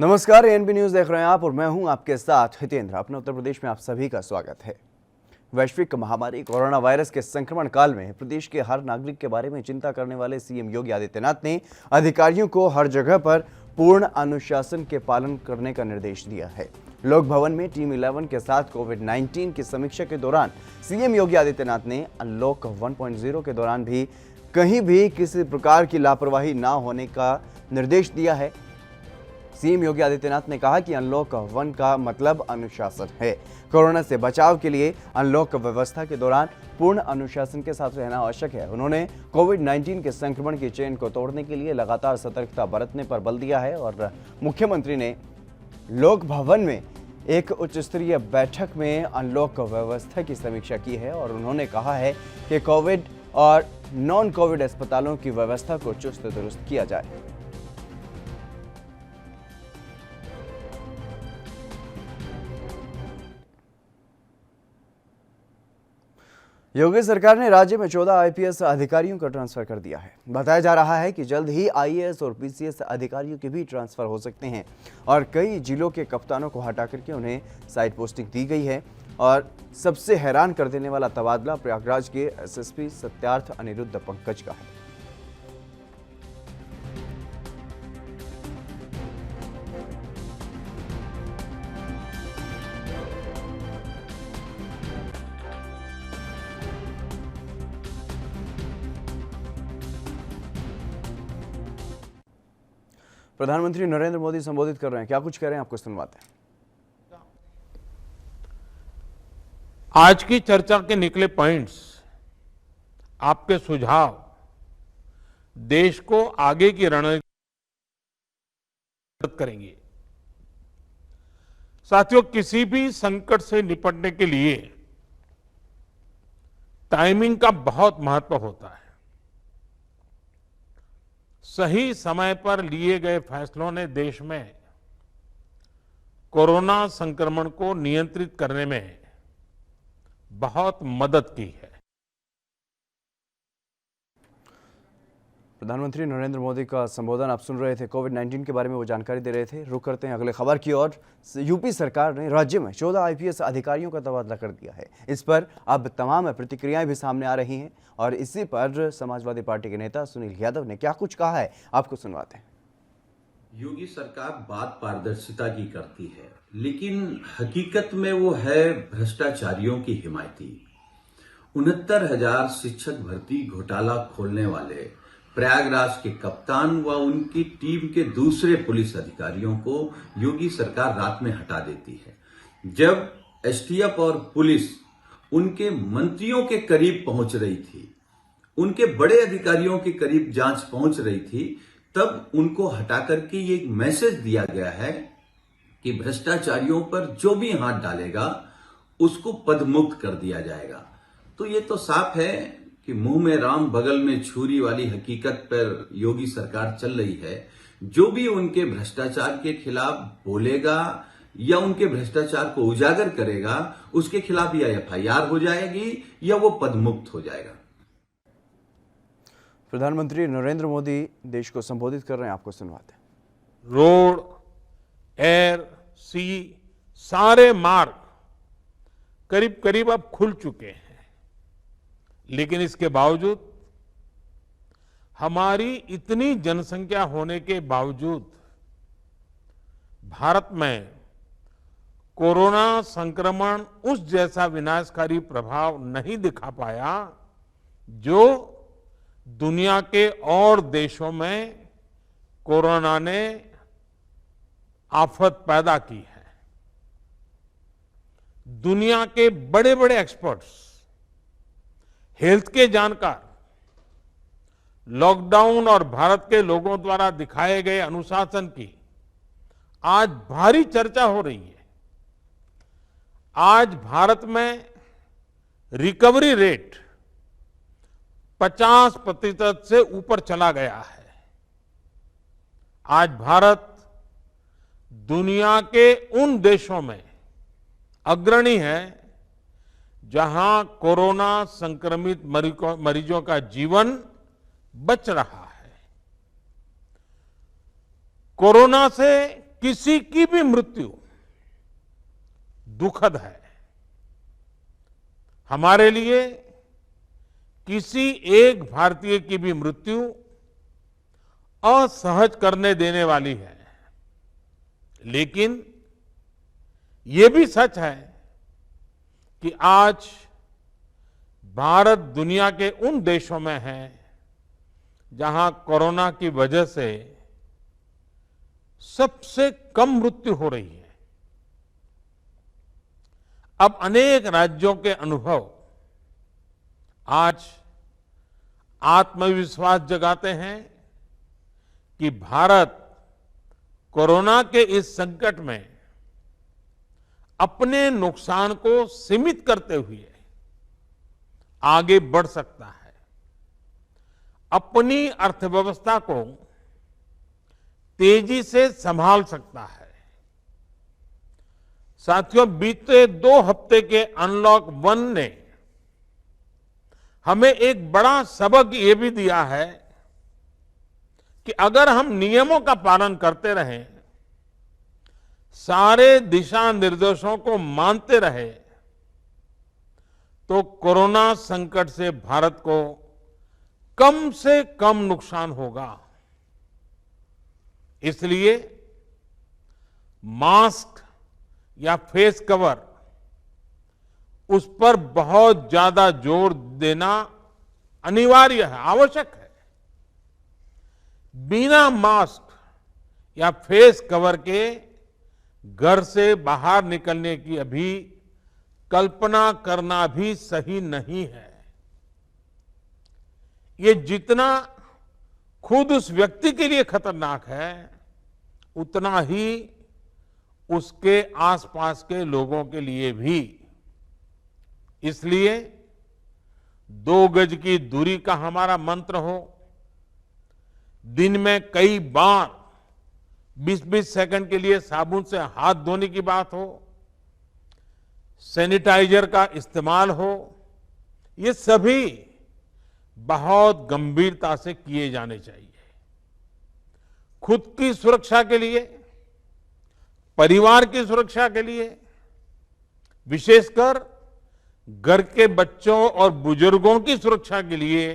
नमस्कार, ANB news देख रहे हैं आप और मैं हूं आपके साथ हितेंद्र। अपने उत्तर प्रदेश में आप सभी का स्वागत है। वैश्विक महामारी कोरोना वायरस के संक्रमण काल में प्रदेश के हर नागरिक के बारे में चिंता करने वाले सीएम योगी आदित्यनाथ ने अधिकारियों को हर जगह पर पूर्ण अनुशासन के पालन करने का निर्देश दिया है। लोक भवन में टीम 11 के साथ कोविड-19 की समीक्षा के दौरान सीएम योगी आदित्यनाथ ने अनलॉक 1.0 के दौरान भी कहीं भी किसी प्रकार की लापरवाही न होने का निर्देश दिया है। सीएम योगी आदित्यनाथ ने कहा कि अनलॉक 1 का मतलब अनुशासन है। कोरोना से बचाव के लिए अनलॉक व्यवस्था के दौरान पूर्ण अनुशासन के साथ रहना आवश्यक है। उन्होंने कोविड-19 के संक्रमण की चेन को तोड़ने के लिए लगातार सतर्कता बरतने पर बल दिया है और मुख्यमंत्री ने लोक भवन में एक उच्च स्तरीय बैठक में अनलॉक व्यवस्था की समीक्षा की है और उन्होंने कहा है कि कोविड और नॉन कोविड अस्पतालों की व्यवस्था को चुस्त दुरुस्त किया जाए। योगी सरकार ने राज्य में 14 आईपीएस अधिकारियों का ट्रांसफर कर दिया है। बताया जा रहा है कि जल्द ही आईएएस और पीसीएस अधिकारियों के भी ट्रांसफर हो सकते हैं और कई जिलों के कप्तानों को हटा करके उन्हें साइड पोस्टिंग दी गई है। और सबसे हैरान कर देने वाला तबादला प्रयागराज के एसएसपी सत्यार्थ अनिरुद्ध पंकज का है। प्रधानमंत्री नरेंद्र मोदी संबोधित कर रहे हैं, क्या कुछ कह रहे हैं आपको सुनवाते हैं। आज की चर्चा के निकले पॉइंट्स, आपके सुझाव देश को आगे की रणनीति मदद करेंगे। साथियों, किसी भी संकट से निपटने के लिए टाइमिंग का बहुत महत्व होता है। सही समय पर लिए गए फैसलों ने देश में कोरोना संक्रमण को नियंत्रित करने में बहुत मदद की है। प्रधानमंत्री नरेंद्र मोदी का संबोधन आप सुन रहे थे। कोविड-19 के बारे में वो जानकारी दे रहे थे। रुक करते हैं अगले खबर की ओर। यूपी सरकार ने राज्य में 14 आईपीएस अधिकारियों का तबादला कर दिया है। इस पर अब तमाम प्रतिक्रियाएं भी सामने आ रही हैं और इसी पर समाजवादी पार्टी के नेता सुनील यादव ने क्या कुछ कहा है, आपको सुनवाते हैं। योगी सरकार बात पारदर्शिता की करती है, लेकिन हकीकत में वो है भ्रष्टाचारियों की हिमायती। 69,000 शिक्षक भर्ती घोटाला खोलने वाले प्रयागराज के कप्तान व उनकी टीम के दूसरे पुलिस अधिकारियों को योगी सरकार रात में हटा देती है। जब एसटीएफ और पुलिस उनके मंत्रियों के करीब पहुंच रही थी, उनके बड़े अधिकारियों के करीब जांच पहुंच रही थी, तब उनको हटा करके ये एक मैसेज दिया गया है कि भ्रष्टाचारियों पर जो भी हाथ डालेगा उसको पदमुक्त कर दिया जाएगा। तो ये तो साफ है कि मुंह में राम बगल में छुरी वाली हकीकत पर योगी सरकार चल रही है। जो भी उनके भ्रष्टाचार के खिलाफ बोलेगा या उनके भ्रष्टाचार को उजागर करेगा, उसके खिलाफ या एफआईआर हो जाएगी या वो पदमुक्त हो जाएगा। प्रधानमंत्री नरेंद्र मोदी देश को संबोधित कर रहे हैं, आपको सुनवाते हैं। रोड, एयर, सी सारे मार्ग करीब करीब अब खुल चुके हैं, लेकिन इसके बावजूद हमारी इतनी जनसंख्या होने के बावजूद भारत में कोरोना संक्रमण उस जैसा विनाशकारी प्रभाव नहीं दिखा पाया जो दुनिया के और देशों में कोरोना ने आफत पैदा की है। दुनिया के बड़े बड़े एक्सपर्ट्स, हेल्थ के जानकार लॉकडाउन और भारत के लोगों द्वारा दिखाए गए अनुशासन की आज भारी चर्चा हो रही है। आज भारत में रिकवरी रेट 50% से ऊपर चला गया है। आज भारत दुनिया के उन देशों में अग्रणी है जहां कोरोना संक्रमित मरीजों का जीवन बच रहा है। कोरोना से किसी की भी मृत्यु दुखद है। हमारे लिए किसी एक भारतीय की भी मृत्यु असहज करने देने वाली है। लेकिन ये भी सच है कि आज भारत दुनिया के उन देशों में है जहां कोरोना की वजह से सबसे कम मृत्यु हो रही है। अब अनेक राज्यों के अनुभव आज आत्मविश्वास जगाते हैं कि भारत कोरोना के इस संकट में अपने नुकसान को सीमित करते हुए आगे बढ़ सकता है, अपनी अर्थव्यवस्था को तेजी से संभाल सकता है। साथियों, बीते 2 हफ्ते के अनलॉक 1 ने हमें एक बड़ा सबक ये भी दिया है कि अगर हम नियमों का पालन करते रहें, सारे दिशा निर्देशों को मानते रहे, तो कोरोना संकट से भारत को कम से कम नुकसान होगा। इसलिए मास्क या फेस कवर, उस पर बहुत ज्यादा जोर देना अनिवार्य है, आवश्यक है। बिना मास्क या फेस कवर के घर से बाहर निकलने की अभी कल्पना करना भी सही नहीं है। ये जितना खुद उस व्यक्ति के लिए खतरनाक है, उतना ही उसके आसपास के लोगों के लिए भी। इसलिए 2 गज की दूरी का हमारा मंत्र हो, दिन में कई बार 20-20 सेकंड के लिए साबुन से हाथ धोने की बात हो, सैनिटाइजर का इस्तेमाल हो, ये सभी बहुत गंभीरता से किए जाने चाहिए। खुद की सुरक्षा के लिए, परिवार की सुरक्षा के लिए, विशेषकर घर के बच्चों और बुजुर्गों की सुरक्षा के लिए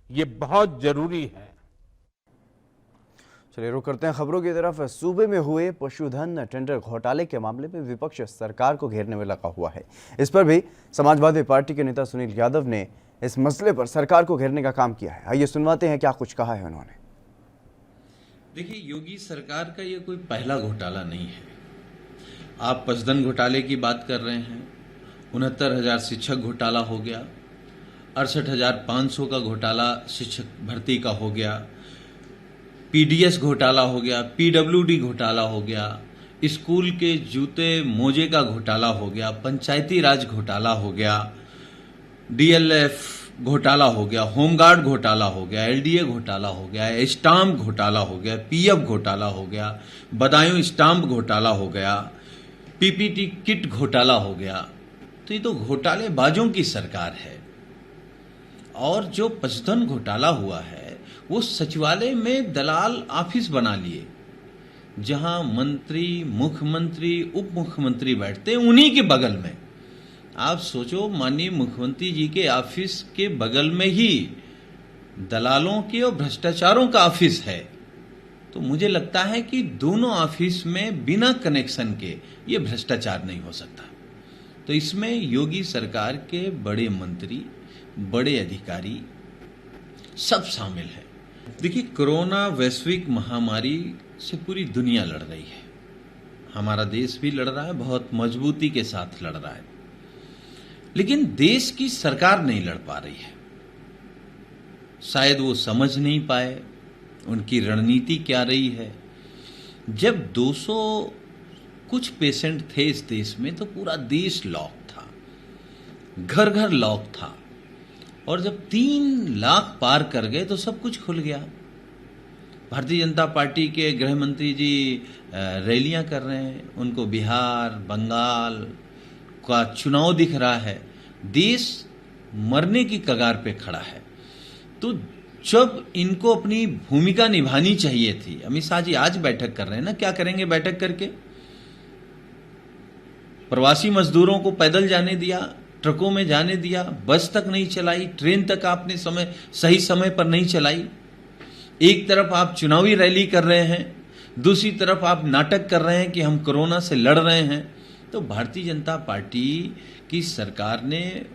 ये बहुत जरूरी है। चलिए रुक करते हैं खबरों की तरफ। सूबे में हुए पशुधन टेंडर घोटाले के मामले में विपक्ष सरकार को घेरने में लगा हुआ है। इस पर भी समाजवादी पार्टी के नेता सुनील यादव ने इस मसले पर सरकार को घेरने का काम किया है। आइए सुनवाते हैं क्या कुछ कहा है उन्होंने। देखिए, योगी सरकार का ये कोई पहला घोटाला नहीं है। आप पशुधन घोटाले की बात कर रहे हैं, 69,000 शिक्षक घोटाला हो गया, 68,500 का घोटाला शिक्षक भर्ती का हो गया, पीडीएस घोटाला हो गया, पीडब्ल्यूडी घोटाला हो गया, स्कूल के जूते मोजे का घोटाला हो गया, पंचायती राज घोटाला हो गया, डीएलएफ घोटाला हो गया, होमगार्ड घोटाला हो गया, एलडीए घोटाला हो गया, स्टाम्प घोटाला हो गया, पीएफ घोटाला हो गया, बदायूं स्टाम्प घोटाला हो गया, पीपीटी किट घोटाला हो गया। तो ये तो घोटालेबाजों की सरकार है। और जो पशुधन घोटाला हुआ है, वो सचिवालय में दलाल ऑफिस बना लिए, जहां मंत्री, मुख्यमंत्री, उप मुख्यमंत्री बैठते हैं, उन्हीं के बगल में। आप सोचो, माननीय मुख्यमंत्री जी के ऑफिस के बगल में ही दलालों के और भ्रष्टाचारों का ऑफिस है। तो मुझे लगता है कि दोनों ऑफिस में बिना कनेक्शन के ये भ्रष्टाचार नहीं हो सकता। तो इसमें योगी सरकार के बड़े मंत्री, बड़े अधिकारी सब शामिल हैं। देखिए, कोरोना वैश्विक महामारी से पूरी दुनिया लड़ रही है। हमारा देश भी लड़ रहा है, बहुत मजबूती के साथ लड़ रहा है, लेकिन देश की सरकार नहीं लड़ पा रही है। शायद वो समझ नहीं पाए उनकी रणनीति क्या रही है। जब 200 कुछ पेशेंट थे इस देश में, तो पूरा देश लॉक था, घर घर लॉक था। और जब 3 लाख पार कर गए तो सब कुछ खुल गया। भारतीय जनता पार्टी के गृह मंत्री जी रैलियां कर रहे हैं, उनको बिहार, बंगाल का चुनाव दिख रहा है, देश मरने की कगार पे खड़ा है। तो जब इनको अपनी भूमिका निभानी चाहिए थी। अमित शाह जी आज बैठक कर रहे हैं ना, क्या करेंगे बैठक करके? प्रवासी मजदूरों को पैदल जाने दिया, ट्रकों में जाने दिया, बस तक नहीं चलाई, ट्रेन तक आपने सही समय पर नहीं चलाई। एक तरफ आप चुनावी रैली कर रहे हैं, दूसरी तरफ आप नाटक कर रहे हैं कि हम कोरोना से लड़ रहे हैं। तो भारतीय जनता पार्टी की सरकार ने,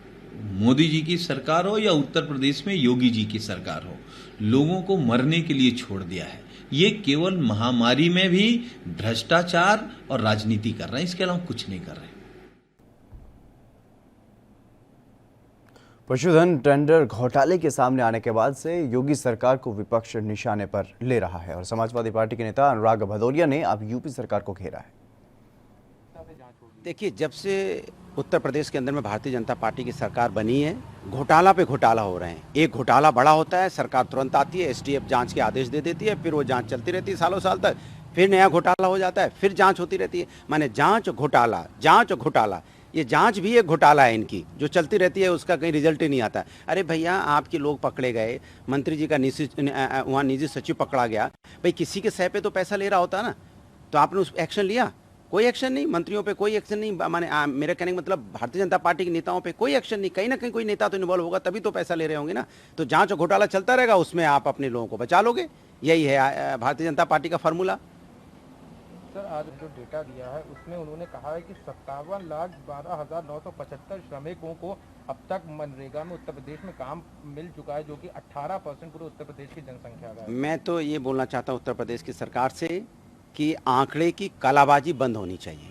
मोदी जी की सरकार हो या उत्तर प्रदेश में योगी जी की सरकार हो, लोगों को मरने के लिए छोड़ दिया है। ये केवल महामारी में भी भ्रष्टाचार और राजनीति कर रहे हैं, इसके अलावा कुछ नहीं कर रहे हैं। पशुधन टेंडर घोटाले के सामने आने के बाद से योगी सरकार को विपक्ष निशाने पर ले रहा है और समाजवादी पार्टी के नेता अनुराग भदौरिया ने अब यूपी सरकार को घेरा है। देखिए, जब से उत्तर प्रदेश के अंदर में भारतीय जनता पार्टी की सरकार बनी है, घोटाला पे घोटाला हो रहे हैं। एक घोटाला बड़ा होता है, सरकार तुरंत आती है, एसटीएफ जांच के आदेश दे देती है, फिर वो जांच चलती रहती है सालों साल तक, फिर नया घोटाला हो जाता है, फिर जांच होती रहती है। माने जांच घोटाला, ये जांच भी एक घोटाला है इनकी, जो चलती रहती है, उसका कहीं रिजल्ट ही नहीं आता। अरे भैया, आपके लोग पकड़े गए, मंत्री जी का वहाँ निजी सचिव पकड़ा गया, भाई किसी के सह पे तो पैसा ले रहा होता ना, तो आपने उस एक्शन लिया? कोई एक्शन नहीं, मंत्रियों पे कोई एक्शन नहीं। माने मेरा कहने का मतलब भारतीय जनता पार्टी के नेताओं पे कोई एक्शन नहीं। कहीं ना कहीं कोई नेता तो इन्वॉल्व होगा, तभी तो पैसा ले रहे होंगे ना। तो जांच और घोटाला चलता रहेगा, उसमें आप अपने लोगों को बचा लोगे। यही है भारतीय जनता पार्टी का फार्मूला। सर, आज जो डेटा दिया है उसमें उन्होंने कहा है कि 57,12,975 श्रमिकों को अब तक मनरेगा में उत्तर प्रदेश में काम मिल चुका है, जो कि 18% पूरे उत्तर प्रदेश की जनसंख्या का है। मैं तो ये बोलना चाहता हूँ उत्तर प्रदेश की सरकार से कि आंकड़े की कालाबाजी बंद होनी चाहिए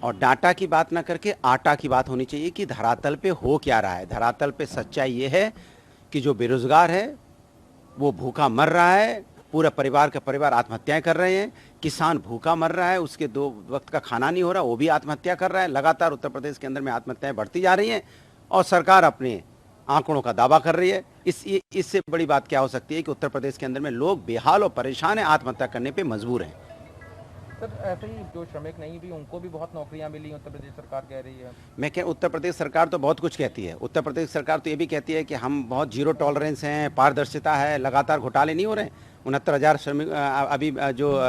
और डाटा की बात ना करके आटा की बात होनी चाहिए कि धरातल पे हो क्या रहा है। धरातल पे सच्चाई ये है कि जो बेरोजगार है वो भूखा मर रहा है, पूरा परिवार का परिवार आत्महत्याएं कर रहे हैं, किसान भूखा मर रहा है, उसके 2 वक्त का खाना नहीं हो रहा, वो भी आत्महत्या कर रहा है। लगातार उत्तर प्रदेश के अंदर में आत्महत्याएं बढ़ती जा रही हैं और सरकार अपने आंकड़ों का दावा कर रही है। इससे बड़ी बात क्या हो सकती है कि उत्तर प्रदेश के अंदर में लोग बेहाल और परेशान हैं, आत्महत्या करने पे मजबूर हैं। सर, ऐसे ही जो श्रमिक नहीं भी, उनको भी बहुत नौकरियां मिली, उत्तर प्रदेश सरकार कह रही है। मैं कह उत्तर प्रदेश सरकार तो बहुत कुछ कहती है। उत्तर प्रदेश सरकार तो ये भी कहती है कि हम बहुत जीरो टॉलरेंस हैं, पारदर्शिता है, लगातार घोटाले नहीं हो रहे हैं। 69,000 श्रमिक अभी जो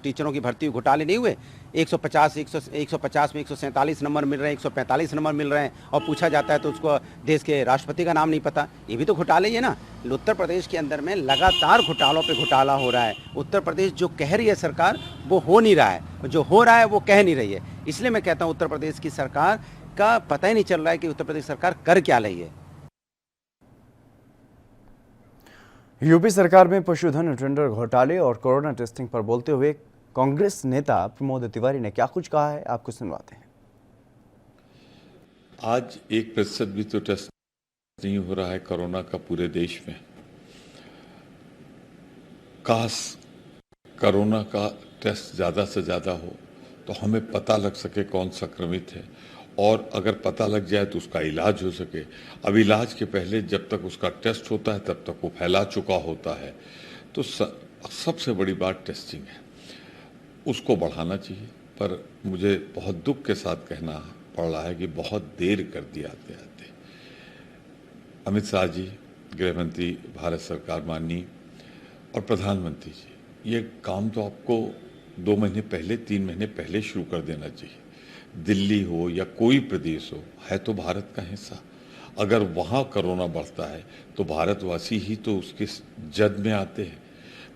टीचरों की भर्ती घोटाले नहीं हुए। 150 में 147 नंबर मिल रहे हैं, 145 नंबर मिल रहे हैं, और पूछा जाता है तो उसको देश के राष्ट्रपति का नाम नहीं पता। ये भी तो घोटाले ही है ना। उत्तर प्रदेश के अंदर में लगातार घोटालों पे घोटाला हो रहा है। उत्तर प्रदेश जो कह रही है सरकार, वो हो नहीं रहा है, जो हो रहा है वो कह नहीं रही है। इसलिए मैं कहता हूँ उत्तर प्रदेश की सरकार का पता ही नहीं चल रहा है कि उत्तर प्रदेश सरकार कर क्या रही है। यूपी सरकार में पशुधन टेंडर घोटाले और कोरोना टेस्टिंग पर बोलते हुए कांग्रेस नेता प्रमोद तिवारी ने क्या कुछ कहा है, आपको सुनवाते हैं। आज 1% भी तो टेस्ट नहीं हो रहा है कोरोना का पूरे देश में। काश कोरोना का टेस्ट ज्यादा से ज्यादा हो तो हमें पता लग सके कौन संक्रमित है, और अगर पता लग जाए तो उसका इलाज हो सके। अब इलाज के पहले जब तक उसका टेस्ट होता है तब तक वो फैला चुका होता है। तो सबसे बड़ी बात टेस्टिंग है, उसको बढ़ाना चाहिए। पर मुझे बहुत दुख के साथ कहना पड़ रहा है कि बहुत देर कर दिया आते आते। अमित शाह जी, गृह मंत्री भारत सरकार माननीय, और प्रधानमंत्री जी, ये काम तो आपको 2 महीने पहले, 3 महीने पहले शुरू कर देना चाहिए। दिल्ली हो या कोई प्रदेश हो, है तो भारत का हिस्सा। अगर वहाँ कोरोना बढ़ता है तो भारतवासी ही तो उसके जद में आते हैं।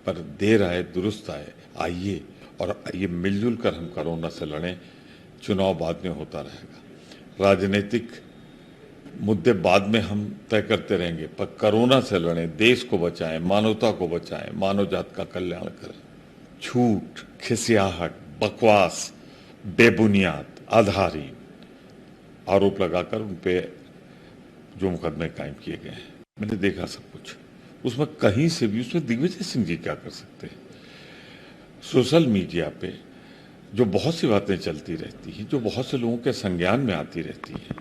पर देर आए दुरुस्त आए, आइए और आइए मिलजुल कर हम कोरोना से लड़ें। चुनाव बाद में होता रहेगा, राजनीतिक मुद्दे बाद में हम तय करते रहेंगे, पर कोरोना से लड़ें, देश को बचाएं, मानवता को बचाएं, मानव जात का कल्याण करें। झूठ, खिसियाहट, बकवास, बेबुनियाद, आधारहीन आरोप लगाकर उन पे जो मुकदमे कायम किए गए हैं, मैंने देखा सब कुछ। उसमें कहीं से भी, उसमें दिग्विजय सिंह जी क्या कर सकते हैं? सोशल मीडिया पे जो बहुत सी बातें चलती रहती हैं, जो बहुत से लोगों के संज्ञान में आती रहती हैं,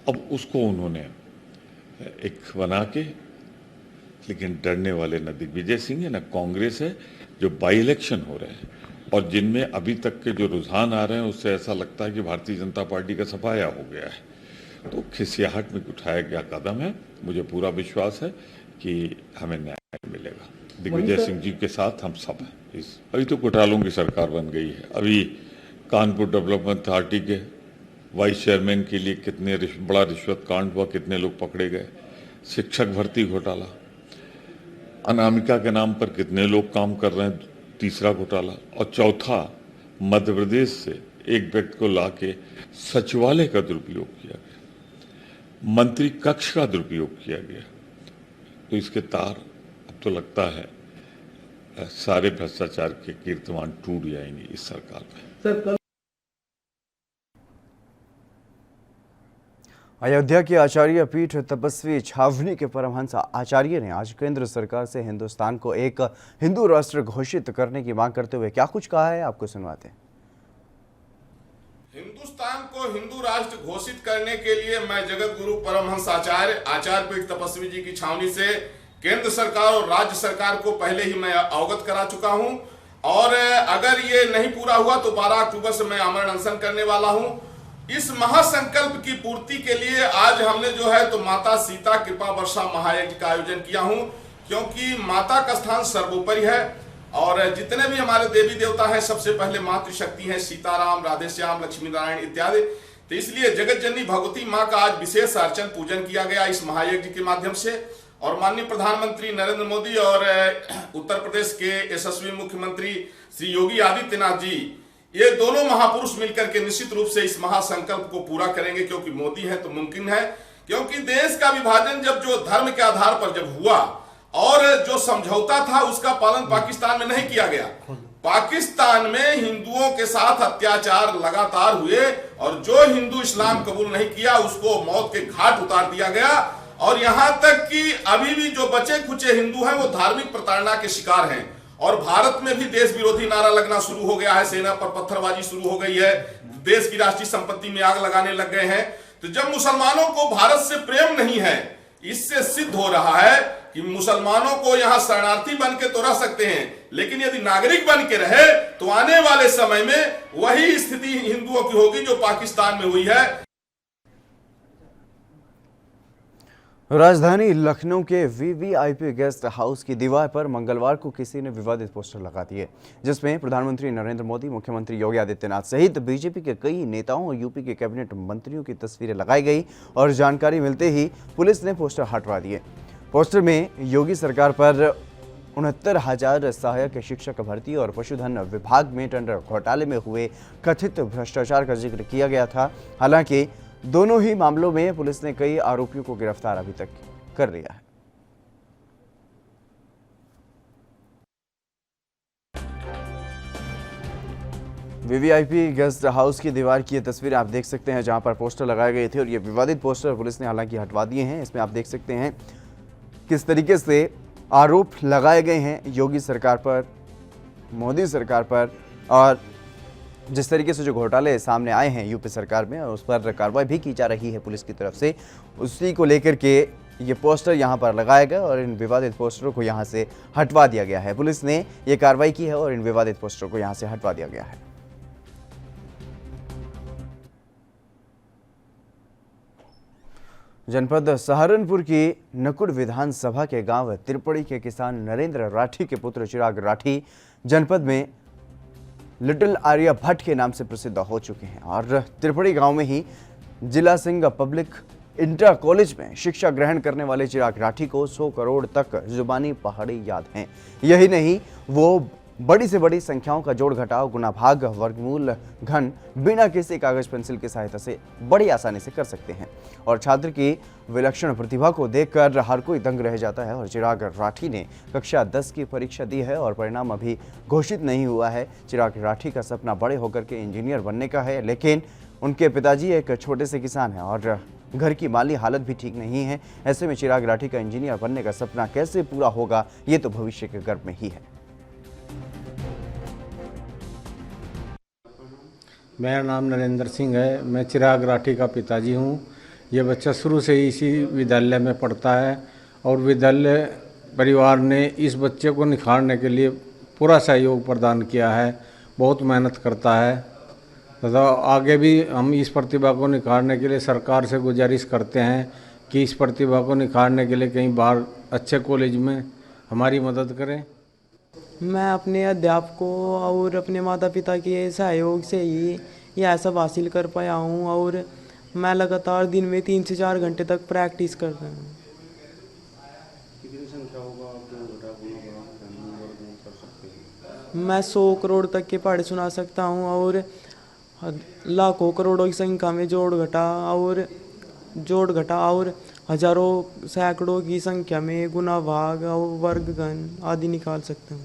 अब उसको उन्होंने एक बना के, लेकिन डरने वाले न दिग्विजय सिंह है न कांग्रेस है। जो बाई इलेक्शन हो रहे हैं और जिनमें अभी तक के जो रुझान आ रहे हैं, उससे ऐसा लगता है कि भारतीय जनता पार्टी का सफाया हो गया है। तो खिसियाहट में उठाया गया कदम है। मुझे पूरा विश्वास है कि हमें न्याय मिलेगा। दिग्विजय सिंह जी के साथ हम सब हैं। अभी तो घोटालों की सरकार बन गई है। अभी कानपुर डेवलपमेंट अथॉरिटी के वाइस चेयरमैन के लिए कितने बड़ा रिश्वत कांड हुआ, कितने लोग पकड़े गए। शिक्षक भर्ती घोटाला, अनामिका के नाम पर कितने लोग काम कर रहे हैं, तीसरा घोटाला। और चौथा, मध्य प्रदेश से एक व्यक्ति को लाके सचिवालय का दुरुपयोग किया गया, मंत्री कक्ष का दुरुपयोग किया गया। तो इसके तार अब तो लगता है सारे भ्रष्टाचार के कीर्तिमान टूट जाएंगे इस सरकार में। अयोध्या की आचार्य पीठ तपस्वी छावनी के परमहंस आचार्य ने आज केंद्र सरकार से हिंदुस्तान को एक हिंदू राष्ट्र घोषित करने की मांग करते हुए क्या कुछ कहा है, आपको सुनवाते हैं। हिंदुस्तान को हिंदू राष्ट्र घोषित करने के लिए मैं जगत गुरु परमहंस आचार्य पीठ तपस्वी जी की छावनी से केंद्र सरकार और राज्य सरकार को पहले ही मैं अवगत करा चुका हूं, और अगर ये नहीं पूरा हुआ तो 12 अक्टूबर से मैं आमरण अनशन करने वाला हूं। इस महासंकल्प की पूर्ति के लिए आज हमने जो है तो माता सीता कृपा वर्षा महायज्ञ का आयोजन किया हूं, क्योंकि माता का स्थान सर्वोपरि है और जितने भी हमारे देवी देवता हैं सबसे पहले मातृशक्ति हैं, सीताराम, राधेश्याम, लक्ष्मी नारायण इत्यादि। तो इसलिए जगत जननी भगवती माँ का आज विशेष अर्चन पूजन किया गया इस महायज्ञ के माध्यम से। और माननीय प्रधानमंत्री नरेंद्र मोदी और उत्तर प्रदेश के यशस्वी मुख्यमंत्री श्री योगी आदित्यनाथ जी, ये दोनों महापुरुष मिलकर के निश्चित रूप से इस महासंकल्प को पूरा करेंगे, क्योंकि मोदी है तो मुमकिन है। क्योंकि देश का विभाजन जब जो धर्म के आधार पर जब हुआ और जो समझौता था उसका पालन पाकिस्तान में नहीं किया गया। पाकिस्तान में हिंदुओं के साथ अत्याचार लगातार हुए और जो हिंदू इस्लाम कबूल नहीं किया उसको मौत के घाट उतार दिया गया। और यहां तक कि अभी भी जो बचे खुचे हिंदू हैं वो धार्मिक प्रताड़ना के शिकार हैं। और भारत में भी देश विरोधी नारा लगना शुरू हो गया है, सेना पर पत्थरबाजी शुरू हो गई है, देश की राष्ट्रीय संपत्ति में आग लगाने लग गए हैं। तो जब मुसलमानों को भारत से प्रेम नहीं है, इससे सिद्ध हो रहा है कि मुसलमानों को यहां शरणार्थी बन के तो रह सकते हैं, लेकिन यदि नागरिक बन के रहे तो आने वाले समय में वही स्थिति हिंदुओं की होगी जो पाकिस्तान में हुई है। राजधानी लखनऊ के वीवीआईपी गेस्ट हाउस की दीवार पर मंगलवार को किसी ने विवादित पोस्टर लगा दिए, जिसमें प्रधानमंत्री नरेंद्र मोदी, मुख्यमंत्री योगी आदित्यनाथ सहित बीजेपी के कई नेताओं और यूपी के कैबिनेट मंत्रियों की तस्वीरें लगाई गई और जानकारी मिलते ही पुलिस ने पोस्टर हटवा दिए। पोस्टर में योगी सरकार पर 69,000 सहायक शिक्षक भर्ती और पशुधन विभाग में टेंडर घोटाले में हुए कथित भ्रष्टाचार का जिक्र किया गया था। हालांकि दोनों ही मामलों में पुलिस ने कई आरोपियों को गिरफ्तार अभी तक कर लिया है। वीवीआईपी गेस्ट हाउस की दीवार की ये तस्वीर आप देख सकते हैं, जहां पर पोस्टर लगाए गए थे और ये विवादित पोस्टर पुलिस ने हालांकि हटवा दिए हैं। इसमें आप देख सकते हैं किस तरीके से आरोप लगाए गए हैं योगी सरकार पर, मोदी सरकार पर, और जिस तरीके से जो घोटाले सामने आए हैं यूपी सरकार में और उस पर कार्रवाई भी की जा रही है पुलिस की तरफ से, उसी को लेकर के ये पोस्टर यहाँ पर लगाया गया और इन विवादित पोस्टरों को यहाँ से हटवा दिया गया है। पुलिस ने ये कार्रवाई की है और इन विवादित पोस्टरों को यहाँ से हटवा दिया गया है। जनपद सहारनपुर की नकुड़ विधानसभा के गांव तिरपड़ी के किसान नरेंद्र राठी के पुत्र चिराग राठी जनपद में लिटिल आर्या भट्ट के नाम से प्रसिद्ध हो चुके हैं और तिरपड़ी गांव में ही जिला सिंह पब्लिक इंटर कॉलेज में शिक्षा ग्रहण करने वाले चिराग राठी को 100 करोड़ तक जुबानी पहाड़ी याद हैं। यही नहीं, वो बड़ी से बड़ी संख्याओं का जोड़ घटाव, गुना भाग, वर्गमूल, घन बिना किसी कागज पेंसिल की सहायता से बड़ी आसानी से कर सकते हैं और छात्र की विलक्षण प्रतिभा को देखकर हर कोई दंग रह जाता है। और चिराग राठी ने कक्षा 10 की परीक्षा दी है और परिणाम अभी घोषित नहीं हुआ है। चिराग राठी का सपना बड़े होकर के इंजीनियर बनने का है, लेकिन उनके पिताजी एक छोटे से किसान हैं और घर की माली हालत भी ठीक नहीं है। ऐसे में चिराग राठी का इंजीनियर बनने का सपना कैसे पूरा होगा, ये तो भविष्य के गर्भ में ही है। मेरा नाम नरेंद्र सिंह है। मैं चिराग राठी का पिताजी हूँ। ये बच्चा शुरू से ही इसी विद्यालय में पढ़ता है और विद्यालय परिवार ने इस बच्चे को निखारने के लिए पूरा सहयोग प्रदान किया है। बहुत मेहनत करता है तथा आगे भी हम इस प्रतिभा को निखारने के लिए सरकार से गुजारिश करते हैं कि इस प्रतिभा को निखारने के लिए कहीं बाहर अच्छे कॉलेज में हमारी मदद करें। मैं अपने अध्यापकों और अपने माता पिता के सहयोग से ही यह सब हासिल कर पाया हूँ और मैं लगातार दिन में 3 से 4 घंटे तक प्रैक्टिस करता हूँ। कितनी संख्या होगा आप जो घटा कर सकते हैं? मैं 100 करोड़ तक के पढ़ सुना सकता हूँ और लाखों करोड़ों की संख्या में जोड़ घटा और हजारों सैकड़ों की संख्या में गुना भाग और वर्गघन आदि निकाल सकता हूँ।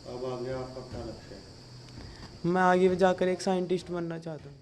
अब आगे आपका क्या लक्ष्य है? मैं आगे जाकर एक साइंटिस्ट बनना चाहता हूँ।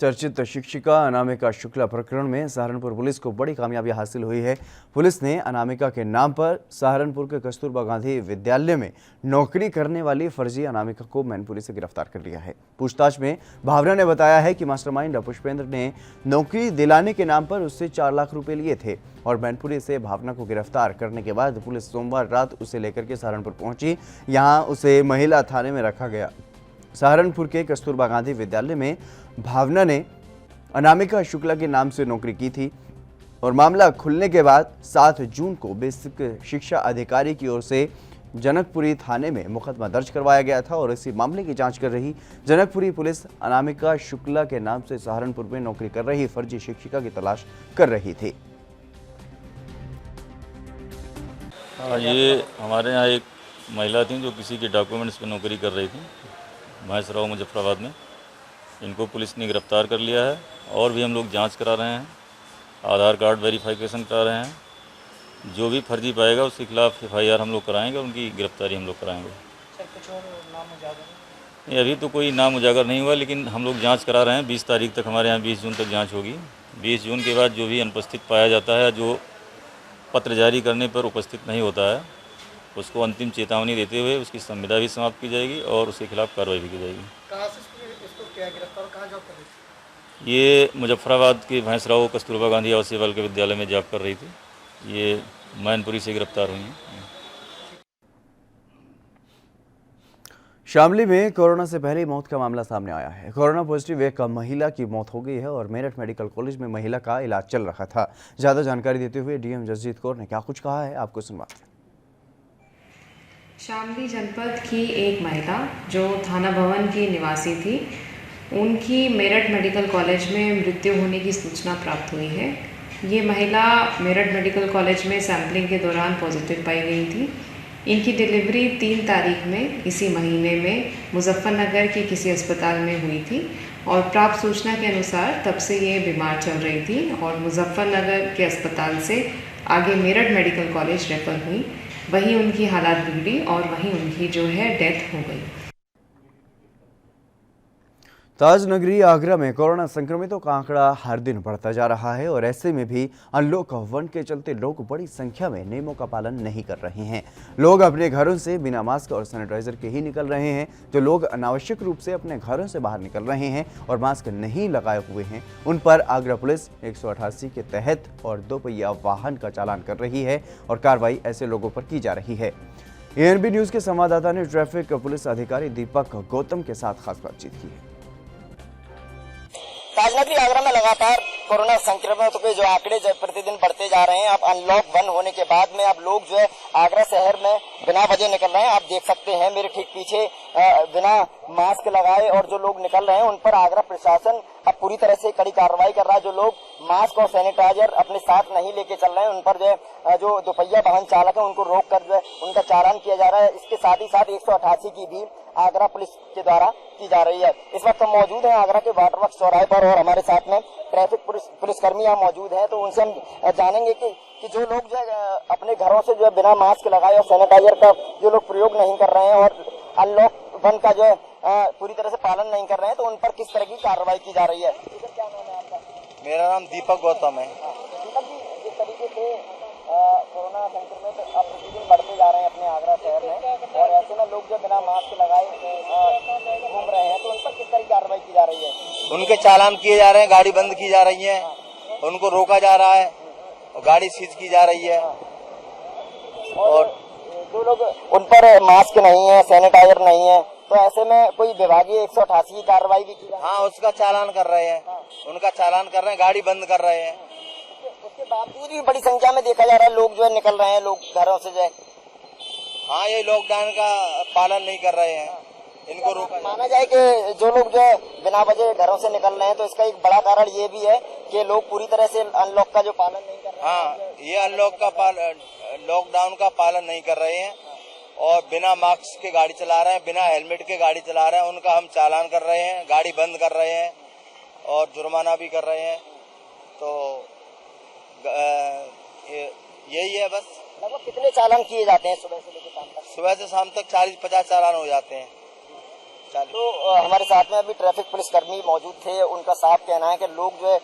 चर्चित शिक्षिका अनामिका शुक्ला प्रकरण में सहारनपुर पुलिस को बड़ी कामयाबी हासिल हुई है। पुलिस ने अनामिका के नाम पर सहारनपुर के कस्तूरबा गांधी विद्यालय में नौकरी करने वाली फर्जी अनामिका को मैनपुरी से गिरफ्तार कर लिया है। पूछताछ में भावना ने बताया है कि मास्टरमाइंड पुष्पेंद्र ने नौकरी दिलाने के नाम पर उससे 4 लाख रुपए लिए थे और मैनपुरी से भावना को गिरफ्तार करने के बाद पुलिस सोमवार रात उसे लेकर के सहारनपुर पहुंची। यहाँ उसे महिला थाने में रखा गया। सहारनपुर के कस्तूरबा गांधी विद्यालय में भावना ने अनामिका शुक्ला के नाम से नौकरी की थी और मामला खुलने के बाद 7 जून को बेसिक शिक्षा अधिकारी की ओर से जनकपुरी थाने में मुकदमा दर्ज करवाया गया था और इसी मामले की जांच कर रही जनकपुरी पुलिस अनामिका शुक्ला के नाम से सहारनपुर में नौकरी कर रही फर्जी शिक्षिका की तलाश कर रही थी। ये हमारे यहाँ एक महिला थी जो किसी के डॉक्यूमेंट्स पे नौकरी कर रही थी महेशराव मुजफ्फराबाद में। इनको पुलिस ने गिरफ्तार कर लिया है और भी हम लोग जांच करा रहे हैं, आधार कार्ड वेरिफिकेशन करा रहे हैं। जो भी फर्जी पाएगा उसके खिलाफ FIR हम लोग कराएंगे, उनकी गिरफ्तारी हम लोग कराएंगे। सर कुछ और नाम उजागर? नहीं, अभी तो कोई नाम उजागर नहीं हुआ, लेकिन हम लोग जांच करा रहे हैं। 20 तारीख तक हमारे यहाँ 20 जून तक जांच होगी। 20 जून के बाद जो भी अनुपस्थित पाया जाता है, जो पत्र जारी करने पर उपस्थित नहीं होता है, उसको अंतिम चेतावनी देते हुए उसकी संविदा भी समाप्त की जाएगी और उसके खिलाफ कार्रवाई भी की जाएगी। कहाँ से इसको क्या गिरफ्तार, कहाँ जॉब कर रही थी? ये मुजफ्फराबाद के भैंसराव कस्तूरबा गांधी आवासीय बालिका विद्यालय में जॉब कर रही थी। ये मैनपुरी से गिरफ्तार हुई हैं। शामली में कोरोना से पहले मौत का मामला सामने आया है। कोरोना पॉजिटिव एक महिला की मौत हो गई है और मेरठ मेडिकल कॉलेज में महिला का इलाज चल रहा था। ज्यादा जानकारी देते हुए डीएम जसजीत कौर ने क्या कुछ कहा है, आपको सुनवाते हैं। शामली जनपद की एक महिला जो थाना भवन की निवासी थी, उनकी मेरठ मेडिकल कॉलेज में मृत्यु होने की सूचना प्राप्त हुई है। ये महिला मेरठ मेडिकल कॉलेज में सैंपलिंग के दौरान पॉजिटिव पाई गई थी। इनकी डिलीवरी 3 तारीख में इसी महीने में मुजफ्फरनगर के किसी अस्पताल में हुई थी और प्राप्त सूचना के अनुसार तब से ये बीमार चल रही थी और मुजफ्फरनगर के अस्पताल से आगे मेरठ मेडिकल कॉलेज रेफर हुई। वहीं उनकी हालत बिगड़ी और वहीं उनकी जो है डेथ हो गई। ताज नगरी आगरा में कोरोना संक्रमितों का आंकड़ा हर दिन बढ़ता जा रहा है और ऐसे में भी अनलॉक 1 के चलते लोग बड़ी संख्या में नियमों का पालन नहीं कर रहे हैं। लोग अपने घरों से बिना मास्क और सैनिटाइजर के ही निकल रहे हैं। जो लोग अनावश्यक रूप से अपने घरों से बाहर निकल रहे हैं और मास्क नहीं लगाए हुए हैं, उन पर आगरा पुलिस 188 के तहत और 2 पहिया वाहन का चालान कर रही है और कार्रवाई ऐसे लोगों पर की जा रही है। ANB न्यूज के संवाददाता ने ट्रैफिक पुलिस अधिकारी दीपक गौतम के साथ खास बातचीत की है। ताजनगरी आगरा में लगातार कोरोना संक्रमितों के जो आंकड़े प्रतिदिन बढ़ते जा रहे हैं। अब अनलॉक 1 होने के बाद में अब लोग जो है आगरा शहर में बिना वजह निकल रहे हैं। आप देख सकते हैं मेरे ठीक पीछे बिना मास्क लगाए और जो लोग निकल रहे हैं उन पर आगरा प्रशासन अब पूरी तरह से कड़ी कार्रवाई कर रहा है। जो लोग मास्क और सैनिटाइजर अपने साथ नहीं लेके चल रहे हैं, उन पर जो 2 पहिया वाहन चालक है उनको रोक कर जो है उनका चालान किया जा रहा है। इसके साथ ही साथ 188 की भी आगरा पुलिस के द्वारा की जा रही है। इस वक्त हम मौजूद हैं आगरा के वाटर वर्क्स चौराहे पर और हमारे साथ में ट्रैफिक पुलिसकर्मी यहाँ मौजूद हैं, तो उनसे हम जानेंगे कि जो लोग जो है अपने घरों से जो है बिना मास्क लगाए और सैनिटाइजर का जो लोग प्रयोग नहीं कर रहे हैं और अनलॉक 1 का जो है पूरी तरह से पालन नहीं कर रहे हैं, तो उन पर किस तरह की कार्रवाई की जा रही है। क्या नाम है आपका? मेरा नाम दीपक गौतम है। दीपक जी, जिस तरीके से कोरोना संक्रमित अब प्रतिदिन बढ़ते जा रहे हैं अपने आगरा शहर में और ऐसे में लोग जो बिना मास्क लगाए घूम रहे हैं, तो उन पर किस तरह की कार्रवाई की जा रही है? उनके चालान किए जा रहे हैं, गाड़ी बंद की जा रही है, उनको रोका जा रहा है और गाड़ी सीज की जा रही है। और जो लोग उन पर मास्क नहीं है, सैनिटाइजर नहीं है, तो ऐसे में कोई विभागीय 188 की कार्रवाई भी की? हाँ, उसका चालान कर रहे हैं, उनका चालान कर रहे हैं, गाड़ी बंद कर रहे हैं। उसके बावजूद भी बड़ी संख्या में देखा जा रहा है लोग जो है निकल रहे हैं, लोग घरों से जो है। हाँ, ये लॉकडाउन का पालन नहीं कर रहे हैं, इनको रोका माना जाए कि जो लोग जो है बिना वजह घरों से निकल रहे हैं, तो इसका एक बड़ा कारण ये भी है कि लोग पूरी तरह से अनलॉक का जो पालन नहीं कर रहे हैं। हाँ, ये लॉकडाउन का पालन नहीं कर रहे हैं और बिना मास्क के गाड़ी चला रहे हैं, बिना हेलमेट के गाड़ी चला रहे हैं, उनका हम चालान कर रहे हैं, गाड़ी बंद कर रहे हैं और जुर्माना भी कर रहे हैं। तो यही है बस। लगभग कितने चालान किए जाते हैं सुबह से लेकर शाम तक? सुबह से शाम तक 40-50 चालान हो जाते हैं। तो हमारे साथ में अभी ट्रैफिक पुलिस कर्मी मौजूद थे, उनका साफ कहना है कि लोग जो है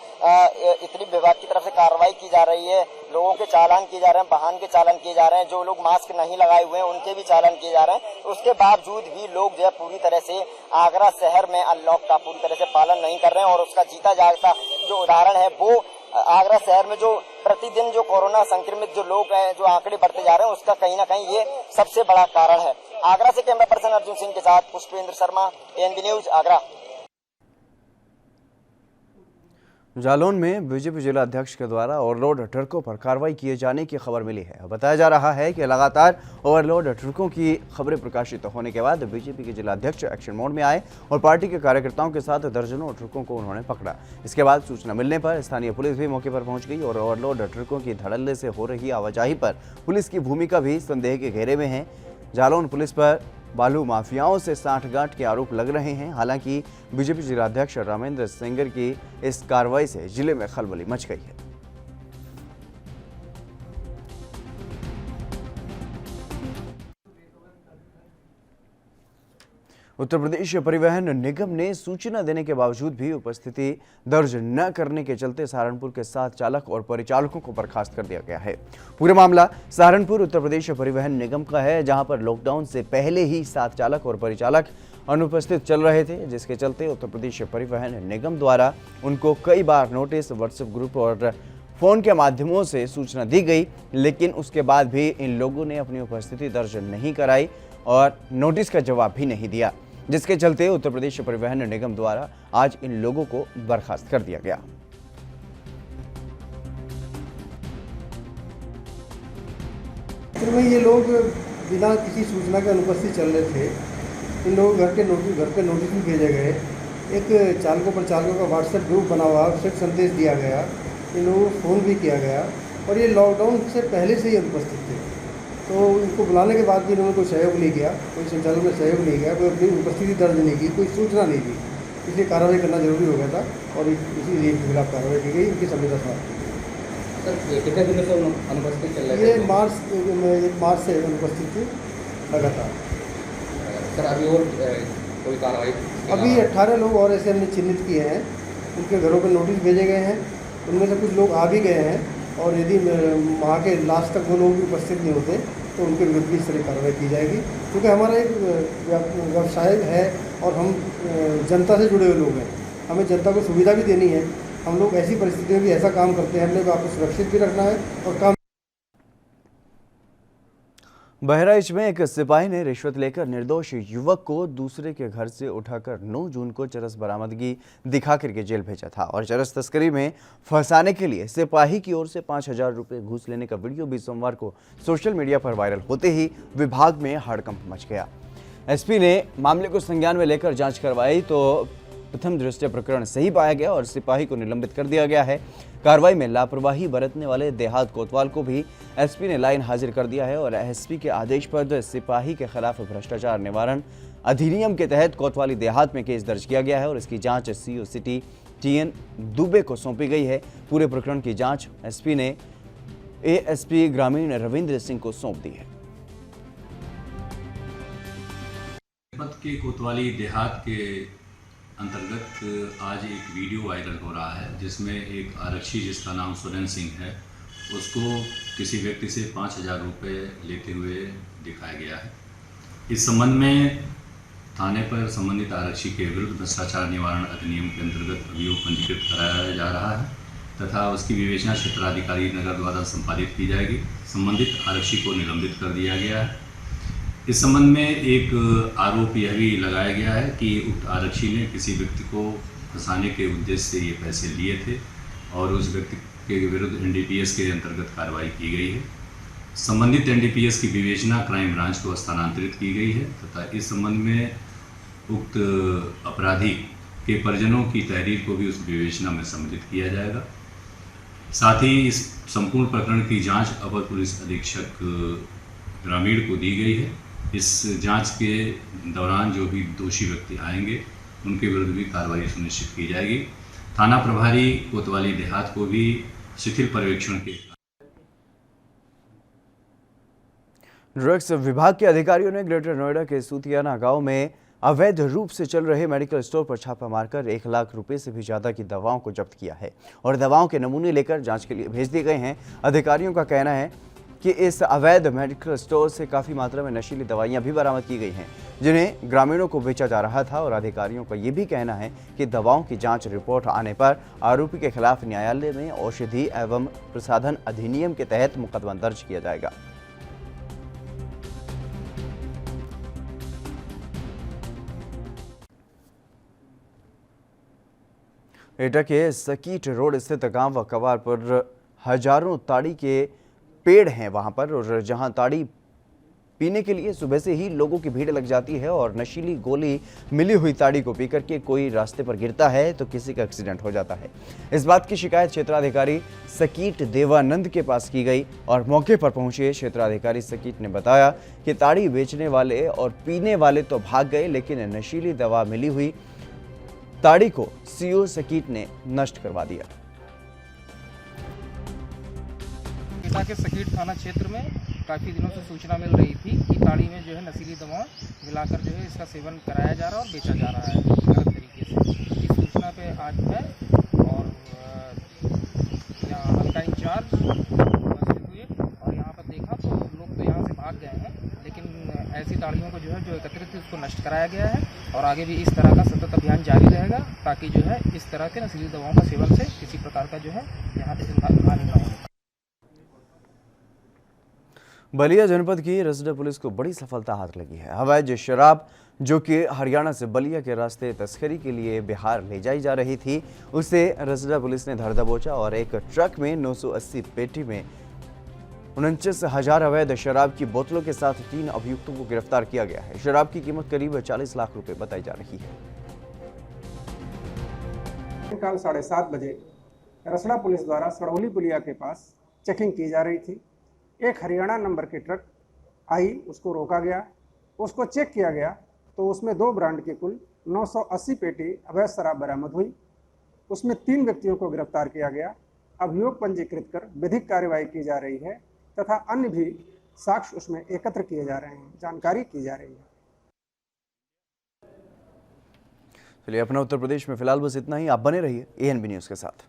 इतनी विभाग की तरफ से कार्रवाई की जा रही है, लोगों के चालान किए जा रहे हैं, वाहन के चालान किए जा रहे हैं, जो लोग मास्क नहीं लगाए हुए हैं उनके भी चालान किए जा रहे हैं। उसके बावजूद भी लोग जो है पूरी तरह से आगरा शहर में अनलॉक का पूरी तरह से पालन नहीं कर रहे हैं। और उसका जीता जागता जो उदाहरण है वो आगरा शहर में जो प्रतिदिन जो कोरोना संक्रमित जो लोग हैं, जो आंकड़े बढ़ते जा रहे हैं, उसका कहीं ना कहीं ये सबसे बड़ा कारण है। आगरा से कैमरा पर्सन अर्जुन सिंह के साथ पुष्पेंद्र शर्मा, एएनबी न्यूज आगरा। जालौन में बीजेपी जिला अध्यक्ष के द्वारा ओवरलोड ट्रकों पर कार्रवाई किए जाने की खबर मिली है। बताया जा रहा है कि लगातार ओवरलोड ट्रकों की खबरें प्रकाशित होने के बाद बीजेपी के जिला अध्यक्ष एक्शन मोड में आए और पार्टी के कार्यकर्ताओं के साथ दर्जनों ट्रकों को उन्होंने पकड़ा। इसके बाद सूचना मिलने पर स्थानीय पुलिस भी मौके पर पहुंच गई और ओवरलोड ट्रकों की धड़ल्ले से हो रही आवाजाही पर पुलिस की भूमिका भी संदेह के घेरे में है। जालौन पुलिस पर बालू माफियाओं से सांठगांठ के आरोप लग रहे हैं। हालांकि बीजेपी जिलाध्यक्ष रामेंद्र सेंगर की इस कार्रवाई से जिले में खलबली मच गई है। उत्तर प्रदेश परिवहन निगम ने सूचना देने के बावजूद भी उपस्थिति दर्ज न करने के चलते सहारनपुर के 7 चालक और परिचालकों को बर्खास्त कर दिया गया है। पूरा मामला सहारनपुर उत्तर प्रदेश परिवहन निगम का है, जहां पर लॉकडाउन से पहले ही 7 चालक और परिचालक अनुपस्थित चल रहे थे, जिसके चलते उत्तर प्रदेश परिवहन निगम द्वारा उनको कई बार नोटिस, व्हाट्सएप ग्रुप और फोन के माध्यमों से सूचना दी गई, लेकिन उसके बाद भी इन लोगों ने अपनी उपस्थिति दर्ज नहीं कराई और नोटिस का जवाब भी नहीं दिया, जिसके चलते उत्तर प्रदेश परिवहन निगम द्वारा आज इन लोगों को बर्खास्त कर दिया गया। में ये लोग बिना किसी सूचना के अनुपस्थित चल रहे थे। इन लोगों घर पे नोटिस भी भेजे गए। एक चालकों पर चालकों का व्हाट्सएप ग्रुप बना हुआ, उससे संदेश दिया गया, इन लोगों को फ़ोन भी किया गया और ये लॉकडाउन से पहले से ही अनुपस्थित थे। तो इनको बुलाने के बाद भी इन्होंने कोई सहयोग नहीं किया, कोई संचालक ने सहयोग नहीं किया, कोई अपनी उपस्थिति दर्ज नहीं की, कोई सूचना नहीं दी। इसलिए कार्रवाई करना जरूरी हो गया था और इसीलिए इनके खिलाफ कार्रवाई की गई, इनकी संवेदना साथ। सर कितने दिनों से अनुपस्थित चल रहे थे? ये मार्च से अनुपस्थित थे लगातार। सर अभी और कोई कार्रवाई? अभी 18 लोग और ऐसे हमने चिन्हित किए हैं, उनके घरों पर नोटिस भेजे गए हैं। उनमें से कुछ लोग आ भी गए हैं और यदि वहाँ के लास्ट तक वो लोग भी उपस्थित नहीं होते तो उनके विरुद्ध भी इस तरह कार्रवाई की जाएगी, क्योंकि हमारा एक व्यवसाय है और हम जनता से जुड़े हुए लोग हैं। हमें जनता को सुविधा भी देनी है। हम लोग ऐसी परिस्थितियों में भी ऐसा काम करते हैं, हमने आपको सुरक्षित भी रखना है और काम। बहराइच में एक सिपाही ने रिश्वत लेकर निर्दोष युवक को दूसरे के घर से उठाकर 9 जून को चरस बरामदगी दिखाकर के जेल भेजा था और चरस तस्करी में फंसाने के लिए सिपाही की ओर से 5,000 रुपये घूस लेने का वीडियो भी सोमवार को सोशल मीडिया पर वायरल होते ही विभाग में हड़कंप मच गया। एसपी ने मामले को संज्ञान में लेकर जाँच करवाई तो प्रथम दृष्टया प्रकरण सही पाया गया और सिपाही को निलंबित कर दिया गया है। कार्रवाई में लापरवाही बरतने वाले देहात कोतवाल को भी एसपी ने लाइन हाजिर कर दिया है और एसपी के आदेश पर सिपाही के खिलाफ भ्रष्टाचार निवारण अधिनियम के तहत कोतवाली देहात में केस दर्ज किया गया है और इसकी जांच सीओ सिटी टीएन दुबे को सौंपी गई है। पूरे प्रकरण की जांच एसपी ने एएसपी ग्रामीण रविंद्र सिंह को सौंप दी है। के कोतवाली देहात के अंतर्गत आज एक वीडियो वायरल हो रहा है जिसमें एक आरक्षी जिसका नाम सुरेंद्र सिंह है उसको किसी व्यक्ति से 5,000 रुपये लेते हुए दिखाया गया है। इस संबंध में थाने पर संबंधित आरक्षी के विरुद्ध भ्रष्टाचार निवारण अधिनियम के अंतर्गत अभियोग पंजीकृत कराया जा रहा है तथा उसकी विवेचना क्षेत्राधिकारी नगर द्वारा संपादित की जाएगी। संबंधित आरक्षी को निलंबित कर दिया गया है। इस संबंध में एक आरोप यह भी लगाया गया है कि उक्त आरक्षी ने किसी व्यक्ति को फंसाने के उद्देश्य से ये पैसे लिए थे और उस व्यक्ति के विरुद्ध एनडीपीएस के अंतर्गत कार्रवाई की गई है। संबंधित एनडीपीएस की विवेचना क्राइम ब्रांच को हस्तांतरित की गई है तथा इस संबंध में उक्त अपराधी के परिजनों की तहरीर को भी उस विवेचना में सम्मिलित किया जाएगा। साथ ही इस संपूर्ण प्रकरण की जांच अपर पुलिस अधीक्षक ग्रामीण को दी गई है। इस जांच के दौरान जो भी दोषी व्यक्ति आएंगे उनके विरुद्ध भी कार्रवाई सुनिश्चित की जाएगी। थाना प्रभारी कोतवाली देहात को भी शिथिल पर्यवेक्षण के ड्रग्स विभाग के अधिकारियों ने ग्रेटर नोएडा के सूतियाना गांव में अवैध रूप से चल रहे मेडिकल स्टोर पर छापा मारकर 1 लाख रुपए से भी ज्यादा की दवाओं को जब्त किया है और दवाओं के नमूने लेकर जांच के लिए भेज दिए गए हैं। अधिकारियों का कहना है कि इस अवैध मेडिकल स्टोर से काफी मात्रा में नशीली दवाइयां भी बरामद की गई हैं, जिन्हें ग्रामीणों को बेचा जा रहा था और अधिकारियों का ये भी कहना है कि दवाओं की जांच रिपोर्ट आने पर आरोपी के खिलाफ न्यायालय में औषधि एवं प्रसाधन अधिनियम के तहत मुकदमा दर्ज किया जाएगा। एटा के सकीट रोड स्थित गांव कवार पर हजारों ताड़ी के पेड़ हैं वहां पर, और जहां ताड़ी पीने के लिए सुबह से ही लोगों की भीड़ लग जाती है और नशीली गोली मिली हुई ताड़ी को पीकर के कोई रास्ते पर गिरता है तो किसी का एक्सीडेंट हो जाता है। इस बात की शिकायत क्षेत्राधिकारी सकीट देवानंद के पास की गई और मौके पर पहुंचे क्षेत्राधिकारी सकीट ने बताया कि ताड़ी बेचने वाले और पीने वाले तो भाग गए, लेकिन नशीली दवा मिली हुई ताड़ी को सीओ सकीट ने नष्ट करवा दिया। एटा के सकीट थाना क्षेत्र में काफ़ी दिनों से सूचना मिल रही थी कि ताड़ी में जो है नशीली दवा मिलाकर जो है इसका सेवन कराया जा रहा है और बेचा जा रहा है गलत तरीके से। इस सूचना पे आज है और यहाँ हल्का इंचार्ज उपस्थित हुए और यहाँ पर देखा तो लोग तो यहाँ से भाग गए हैं, लेकिन ऐसी ताड़ियों को जो है जो एकत्रित थी उसको नष्ट कराया गया है और आगे भी इस तरह का सतत अभियान जारी रहेगा ताकि जो है इस तरह के नशीली दवाओं का सेवन से किसी प्रकार का जो है यहाँ हानि न हो। बलिया जनपद की रसडा पुलिस को बड़ी सफलता हाथ लगी है। अवैध शराब जो कि हरियाणा से बलिया के रास्ते तस्करी के लिए बिहार ले जाई जा रही थी, उसे रसडा पुलिस ने धर दबोचा और एक ट्रक में 980 पेटी में 49,000 अवैध शराब की बोतलों के साथ 3 अभियुक्तों को गिरफ्तार किया गया है। शराब की कीमत करीब 40 लाख रुपए बताई जा रही है। कल 7:30 बजे रसड़ा पुलिस द्वारा सड़ौली पुलिया के पास चेकिंग की जा रही थी। एक हरियाणा नंबर की ट्रक आई, उसको रोका गया, उसको चेक किया गया तो उसमें 2 ब्रांड की कुल 980 पेटी अवैध शराब बरामद हुई। उसमें 3 व्यक्तियों को गिरफ्तार किया गया। अभियोग पंजीकृत कर विधिक कार्यवाही की जा रही है तथा अन्य भी साक्ष्य उसमें एकत्र किए जा रहे हैं, जानकारी की जा रही है। चलिए, अपना उत्तर प्रदेश में फिलहाल बस इतना ही। आप बने रहिए ANB न्यूज़ के साथ।